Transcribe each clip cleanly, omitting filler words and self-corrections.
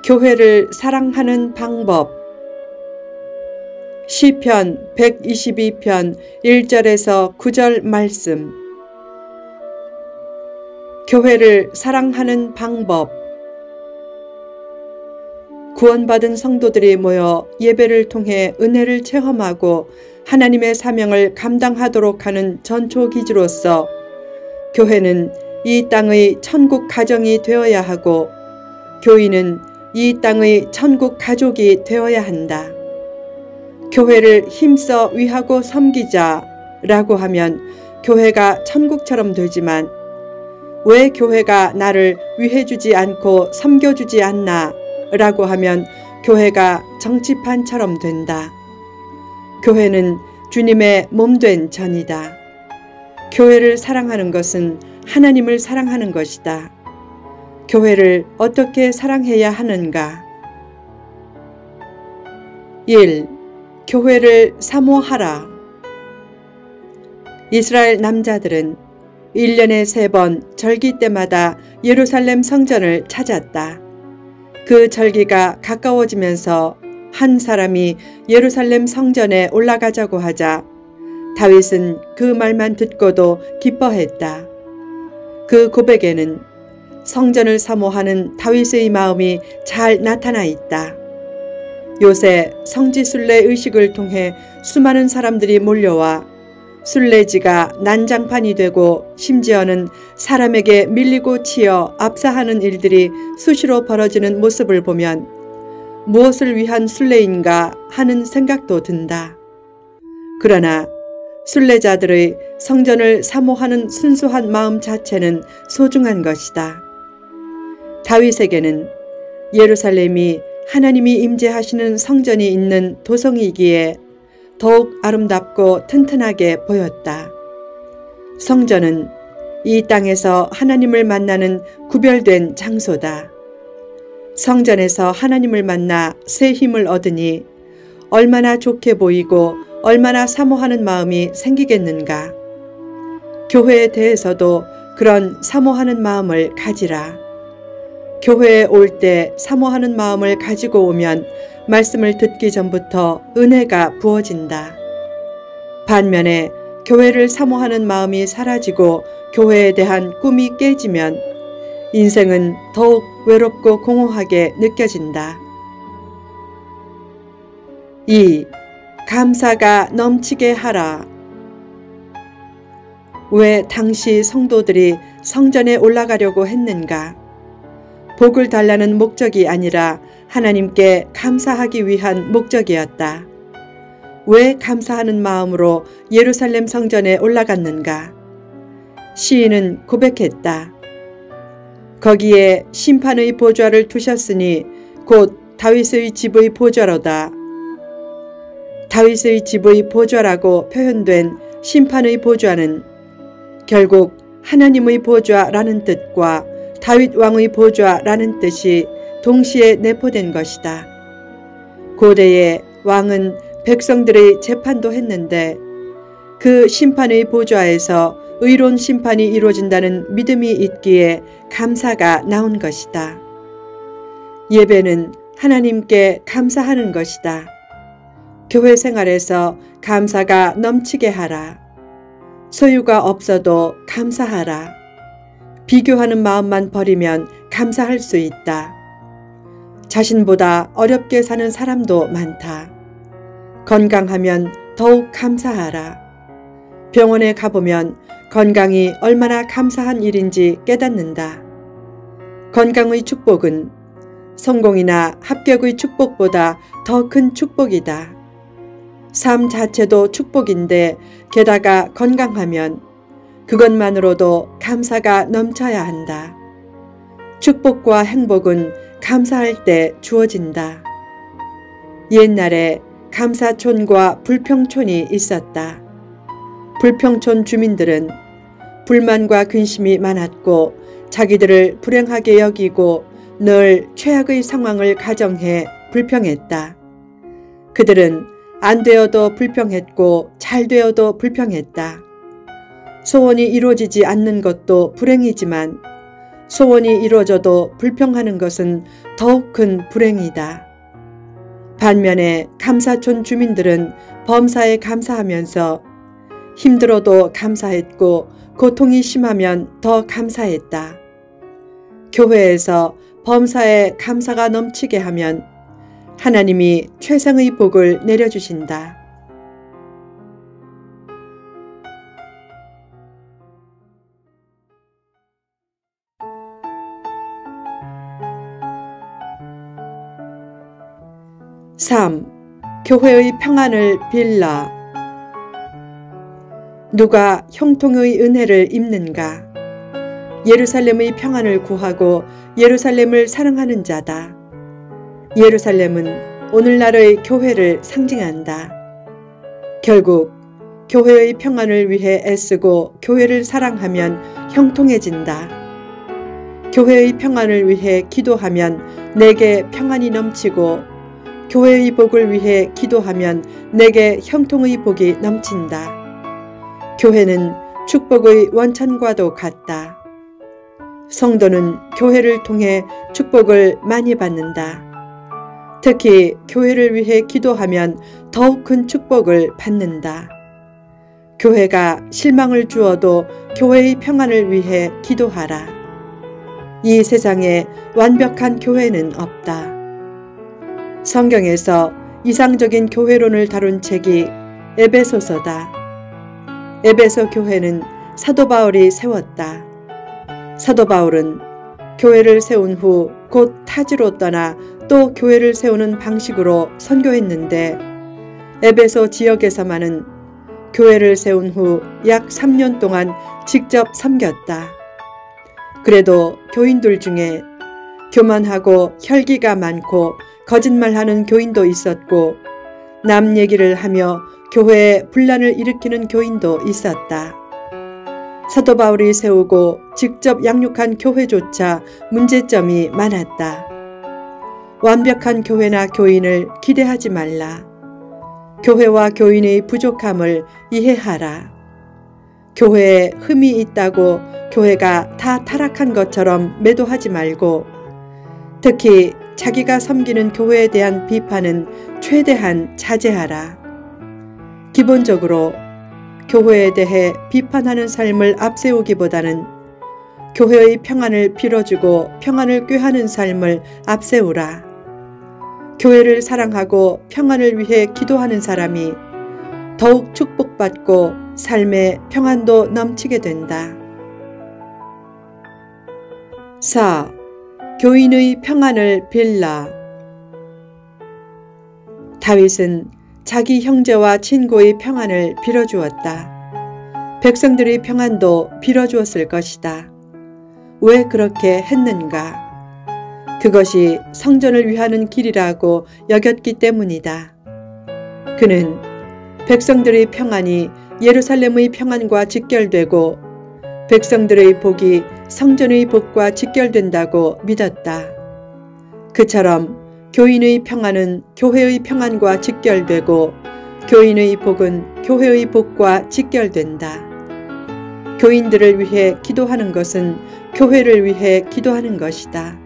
교회를 사랑하는 방법. 시편 122편 1절에서 9절 말씀. 교회를 사랑하는 방법. 구원받은 성도들이 모여 예배를 통해 은혜를 체험하고 하나님의 사명을 감당하도록 하는 전초기지로서 교회는 이 땅의 천국 가정이 되어야 하고 교인은 이 땅의 천국 가족이 되어야 한다. 교회를 힘써 위하고 섬기자라고 하면 교회가 천국처럼 되지만 왜 교회가 나를 위해주지 않고 섬겨주지 않나 라고 하면 교회가 정치판처럼 된다. 교회는 주님의 몸된 전이다. 교회를 사랑하는 것은 하나님을 사랑하는 것이다. 교회를 어떻게 사랑해야 하는가? 1. 교회를 사모하라. 이스라엘 남자들은 1년에 3번 절기 때마다 예루살렘 성전을 찾았다. 그 절기가 가까워지면서 한 사람이 예루살렘 성전에 올라가자고 하자 다윗은 그 말만 듣고도 기뻐했다. 그 고백에는 성전을 사모하는 다윗의 마음이 잘 나타나 있다. 요새 성지순례 의식을 통해 수많은 사람들이 몰려와 순례지가 난장판이 되고 심지어는 사람에게 밀리고 치여 압사하는 일들이 수시로 벌어지는 모습을 보면 무엇을 위한 순례인가 하는 생각도 든다. 그러나 순례자들의 성전을 사모하는 순수한 마음 자체는 소중한 것이다. 다윗에게는 예루살렘이 하나님이 임재하시는 성전이 있는 도성이기에 더욱 아름답고 튼튼하게 보였다. 성전은 이 땅에서 하나님을 만나는 구별된 장소다. 성전에서 하나님을 만나 새 힘을 얻으니 얼마나 좋게 보이고 얼마나 사모하는 마음이 생기겠는가. 교회에 대해서도 그런 사모하는 마음을 가지라. 교회에 올 때 사모하는 마음을 가지고 오면 말씀을 듣기 전부터 은혜가 부어진다. 반면에 교회를 사모하는 마음이 사라지고 교회에 대한 꿈이 깨지면 인생은 더욱 외롭고 공허하게 느껴진다. 2. 감사가 넘치게 하라. 왜 당시 성도들이 성전에 올라가려고 했는가? 복을 달라는 목적이 아니라 하나님께 감사하기 위한 목적이었다. 왜 감사하는 마음으로 예루살렘 성전에 올라갔는가? 시인은 고백했다. 거기에 심판의 보좌를 두셨으니 곧 다윗의 집의 보좌로다. 다윗의 집의 보좌라고 표현된 심판의 보좌는 결국 하나님의 보좌라는 뜻과 다윗 왕의 보좌라는 뜻이 동시에 내포된 것이다. 고대에 왕은 백성들의 재판도 했는데 그 심판의 보좌에서 의로운 심판이 이루어진다는 믿음이 있기에 감사가 나온 것이다. 예배는 하나님께 감사하는 것이다. 교회 생활에서 감사가 넘치게 하라. 소유가 없어도 감사하라. 비교하는 마음만 버리면 감사할 수 있다. 자신보다 어렵게 사는 사람도 많다. 건강하면 더욱 감사하라. 병원에 가보면 건강이 얼마나 감사한 일인지 깨닫는다. 건강의 축복은 성공이나 합격의 축복보다 더 큰 축복이다. 삶 자체도 축복인데 게다가 건강하면 그것만으로도 감사가 넘쳐야 한다. 축복과 행복은 감사할 때 주어진다. 옛날에 감사촌과 불평촌이 있었다. 불평촌 주민들은 불만과 근심이 많았고 자기들을 불행하게 여기고 늘 최악의 상황을 가정해 불평했다. 그들은 안 되어도 불평했고 잘 되어도 불평했다. 소원이 이루어지지 않는 것도 불행이지만 소원이 이루어져도 불평하는 것은 더욱 큰 불행이다. 반면에 감사촌 주민들은 범사에 감사하면서 힘들어도 감사했고 고통이 심하면 더 감사했다. 교회에서 범사에 감사가 넘치게 하면 하나님이 최상의 복을 내려주신다. (3) 교회의 평안을 빌라. 누가 형통의 은혜를 입는가? 예루살렘의 평안을 구하고 예루살렘을 사랑하는 자다. 예루살렘은 오늘날의 교회를 상징한다. 결국 교회의 평안을 위해 애쓰고 교회를 사랑하면 형통해진다. 교회의 평안을 위해 기도하면 내게 평안이 넘치고 교회의 복을 위해 기도하면 내게 형통의 복이 넘친다. 교회는 축복의 원천과도 같다. 성도는 교회를 통해 축복을 많이 받는다. 특히 교회를 위해 기도하면 더욱 큰 축복을 받는다. 교회가 실망을 주어도 교회의 평안을 위해 기도하라. 이 세상에 완벽한 교회는 없다. 성경에서 이상적인 교회론을 다룬 책이 에베소서다. 에베소 교회는 사도 바울이 세웠다. 사도 바울은 교회를 세운 후 곧 타지로 떠나 또 교회를 세우는 방식으로 선교했는데 에베소 지역에서만은 교회를 세운 후 약 3년 동안 직접 섬겼다. 그래도 교인들 중에 교만하고 혈기가 많고 거짓말하는 교인도 있었고 남 얘기를 하며 교회에 분란을 일으키는 교인도 있었다. 사도 바울이 세우고 직접 양육한 교회조차 문제점이 많았다. 완벽한 교회나 교인을 기대하지 말라. 교회와 교인의 부족함을 이해하라. 교회에 흠이 있다고 교회가 다 타락한 것처럼 매도하지 말고 특히 자기가 섬기는 교회에 대한 비판은 최대한 자제하라. 기본적으로 교회에 대해 비판하는 삶을 앞세우기보다는 교회의 평안을 빌어주고 평안을 꾀하는 삶을 앞세우라. 교회를 사랑하고 평안을 위해 기도하는 사람이 더욱 축복받고 삶의 평안도 넘치게 된다. 4. 교인의 평안을 빌라. 다윗은 자기 형제와 친구의 평안을 빌어주었다. 백성들의 평안도 빌어주었을 것이다. 왜 그렇게 했는가? 그것이 성전을 위하는 길이라고 여겼기 때문이다. 그는 백성들의 평안이 예루살렘의 평안과 직결되고 백성들의 복이 성전의 복과 직결된다고 믿었다. 그처럼 교인의 평안은 교회의 평안과 직결되고 교인의 복은 교회의 복과 직결된다. 교인들을 위해 기도하는 것은 교회를 위해 기도하는 것이다.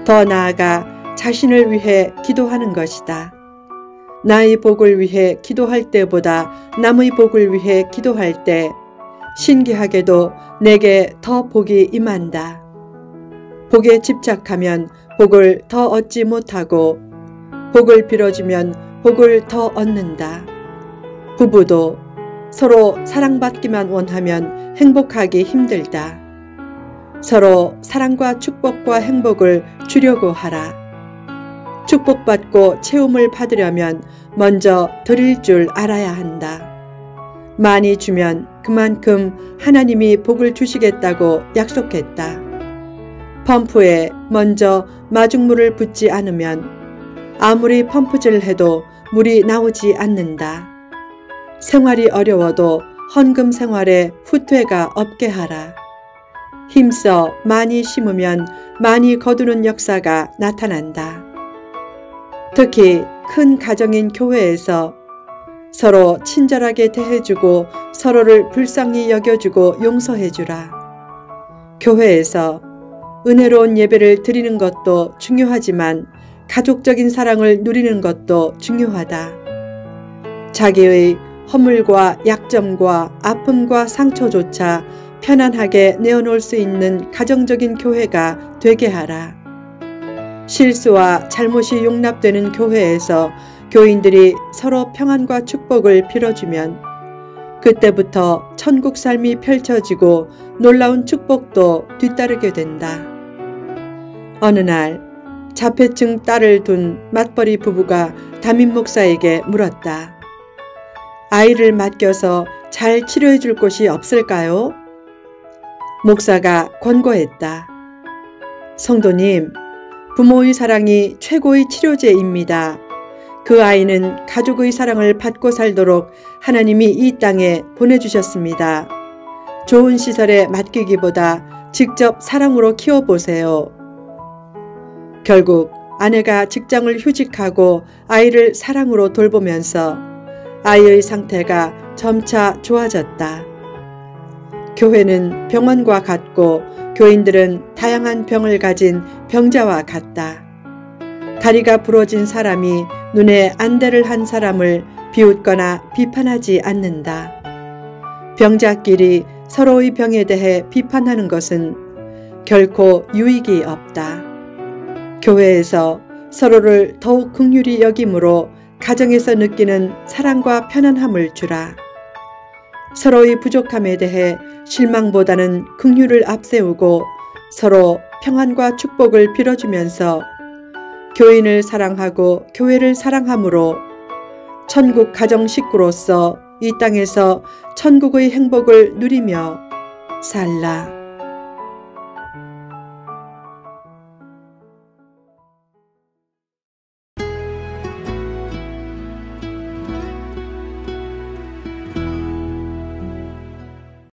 더 나아가 자신을 위해 기도하는 것이다. 나의 복을 위해 기도할 때보다 남의 복을 위해 기도할 때 신기하게도 내게 더 복이 임한다. 복에 집착하면 복을 더 얻지 못하고 복을 빌어주면 복을 더 얻는다. 부부도 서로 사랑받기만 원하면 행복하기 힘들다. 서로 사랑과 축복과 행복을 주려고 하라. 축복받고 채움을 받으려면 먼저 드릴 줄 알아야 한다. 많이 주면 그만큼 하나님이 복을 주시겠다고 약속했다. 펌프에 먼저 마중물을 붓지 않으면 아무리 펌프질을 해도 물이 나오지 않는다. 생활이 어려워도 헌금 생활에 후퇴가 없게 하라. 힘써 많이 심으면 많이 거두는 역사가 나타난다. 특히 큰 가정인 교회에서 서로 친절하게 대해주고 서로를 불쌍히 여겨주고 용서해주라. 교회에서 은혜로운 예배를 드리는 것도 중요하지만 가족적인 사랑을 누리는 것도 중요하다. 자기의 허물과 약점과 아픔과 상처조차 편안하게 내어놓을 수 있는 가정적인 교회가 되게 하라. 실수와 잘못이 용납되는 교회에서 교인들이 서로 평안과 축복을 빌어주면 그때부터 천국 삶이 펼쳐지고 놀라운 축복도 뒤따르게 된다. 어느 날 자폐증 딸을 둔 맞벌이 부부가 담임 목사에게 물었다. 아이를 맡겨서 잘 치료해 줄 곳이 없을까요? 목사가 권고했다. 성도님, 부모의 사랑이 최고의 치료제입니다. 그 아이는 가족의 사랑을 받고 살도록 하나님이 이 땅에 보내주셨습니다. 좋은 시설에 맡기기보다 직접 사랑으로 키워보세요. 결국 아내가 직장을 휴직하고 아이를 사랑으로 돌보면서 아이의 상태가 점차 좋아졌다. 교회는 병원과 같고 교인들은 다양한 병을 가진 병자와 같다. 다리가 부러진 사람이 눈에 안대를 한 사람을 비웃거나 비판하지 않는다. 병자끼리 서로의 병에 대해 비판하는 것은 결코 유익이 없다. 교회에서 서로를 더욱 긍휼히 여김으로 가정에서 느끼는 사랑과 편안함을 주라. 서로의 부족함에 대해 실망보다는 긍휼을 앞세우고 서로 평안과 축복을 빌어주면서 교인을 사랑하고 교회를 사랑함으로 천국 가정 식구로서 이 땅에서 천국의 행복을 누리며 살라.